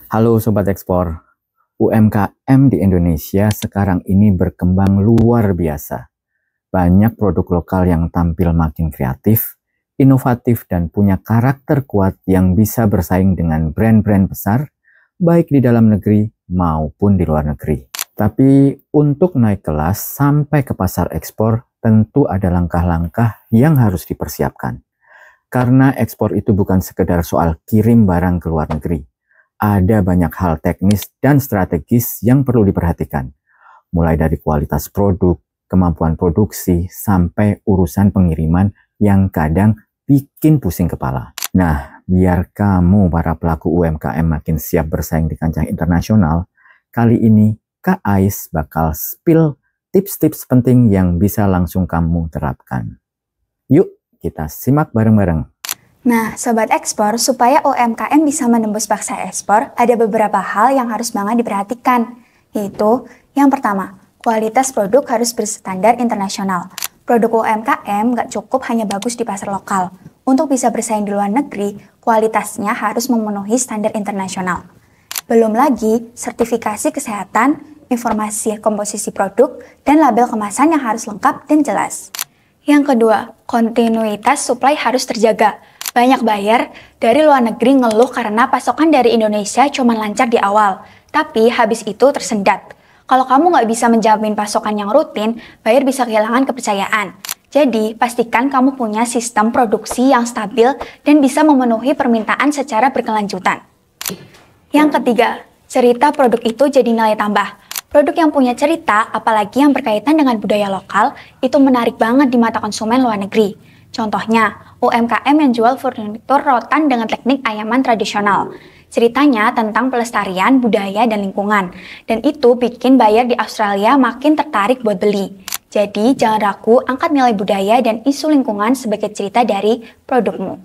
Halo Sobat Ekspor, UMKM di Indonesia sekarang ini berkembang luar biasa. Banyak produk lokal yang tampil makin kreatif, inovatif, dan punya karakter kuat yang bisa bersaing dengan brand-brand besar, baik di dalam negeri maupun di luar negeri. Tapi untuk naik kelas sampai ke pasar ekspor, tentu ada langkah-langkah yang harus dipersiapkan. Karena ekspor itu bukan sekedar soal kirim barang ke luar negeri. Ada banyak hal teknis dan strategis yang perlu diperhatikan. Mulai dari kualitas produk, kemampuan produksi, sampai urusan pengiriman yang kadang bikin pusing kepala. Nah, biar kamu para pelaku UMKM makin siap bersaing di kancah internasional, kali ini Kak Ais bakal spill tips-tips penting yang bisa langsung kamu terapkan. Yuk, kita simak bareng-bareng. Nah, Sobat Ekspor, supaya UMKM bisa menembus pasar ekspor, ada beberapa hal yang harus banget diperhatikan. Yaitu, yang pertama, kualitas produk harus berstandar internasional. Produk UMKM nggak cukup hanya bagus di pasar lokal. Untuk bisa bersaing di luar negeri, kualitasnya harus memenuhi standar internasional. Belum lagi, sertifikasi kesehatan, informasi komposisi produk, dan label kemasan yang harus lengkap dan jelas. Yang kedua, kontinuitas suplai harus terjaga. Banyak buyer dari luar negeri ngeluh karena pasokan dari Indonesia cuma lancar di awal, tapi habis itu tersendat. Kalau kamu nggak bisa menjamin pasokan yang rutin, buyer bisa kehilangan kepercayaan. Jadi, pastikan kamu punya sistem produksi yang stabil dan bisa memenuhi permintaan secara berkelanjutan. Yang ketiga, cerita produk itu jadi nilai tambah. Produk yang punya cerita, apalagi yang berkaitan dengan budaya lokal, itu menarik banget di mata konsumen luar negeri. Contohnya, UMKM yang jual furnitur rotan dengan teknik ayaman tradisional. Ceritanya tentang pelestarian, budaya, dan lingkungan. Dan itu bikin buyer di Australia makin tertarik buat beli. Jadi, jangan ragu angkat nilai budaya dan isu lingkungan sebagai cerita dari produkmu.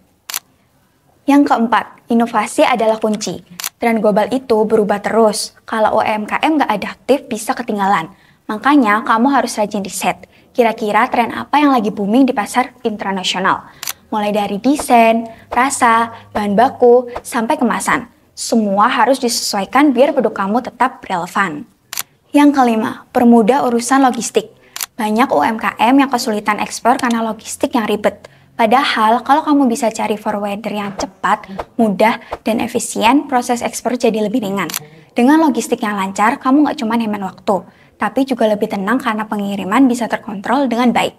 Yang keempat, inovasi adalah kunci. Tren global itu berubah terus. Kalau UMKM nggak adaptif, bisa ketinggalan. Makanya, kamu harus rajin riset. Kira-kira tren apa yang lagi booming di pasar internasional? Mulai dari desain, rasa, bahan baku, sampai kemasan. Semua harus disesuaikan biar produk kamu tetap relevan. Yang kelima, permudah urusan logistik. Banyak UMKM yang kesulitan ekspor karena logistik yang ribet. Padahal, kalau kamu bisa cari forwarder yang cepat, mudah, dan efisien, proses ekspor jadi lebih ringan. Dengan logistik yang lancar, kamu nggak cuma hemat waktu, tapi juga lebih tenang karena pengiriman bisa terkontrol dengan baik.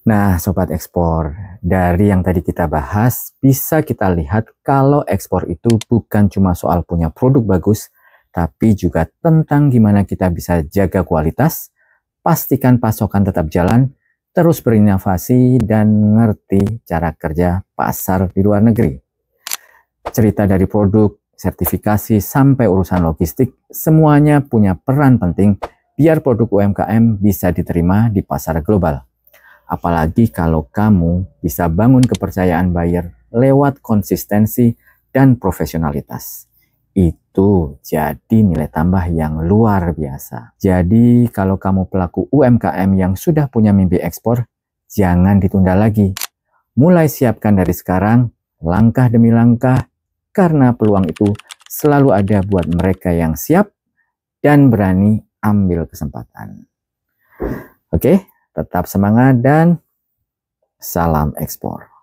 Nah, Sobat Ekspor, dari yang tadi kita bahas, bisa kita lihat kalau ekspor itu bukan cuma soal punya produk bagus, tapi juga tentang gimana kita bisa jaga kualitas, pastikan pasokan tetap jalan, terus berinovasi, dan ngerti cara kerja pasar di luar negeri. Cerita dari produk, sertifikasi, sampai urusan logistik, semuanya punya peran penting biar produk UMKM bisa diterima di pasar global. Apalagi kalau kamu bisa bangun kepercayaan buyer lewat konsistensi dan profesionalitas. Itu jadi nilai tambah yang luar biasa. Jadi kalau kamu pelaku UMKM yang sudah punya mimpi ekspor, jangan ditunda lagi. Mulai siapkan dari sekarang, langkah demi langkah, karena peluang itu selalu ada buat mereka yang siap dan berani ambil kesempatan. Oke, tetap semangat dan salam ekspor.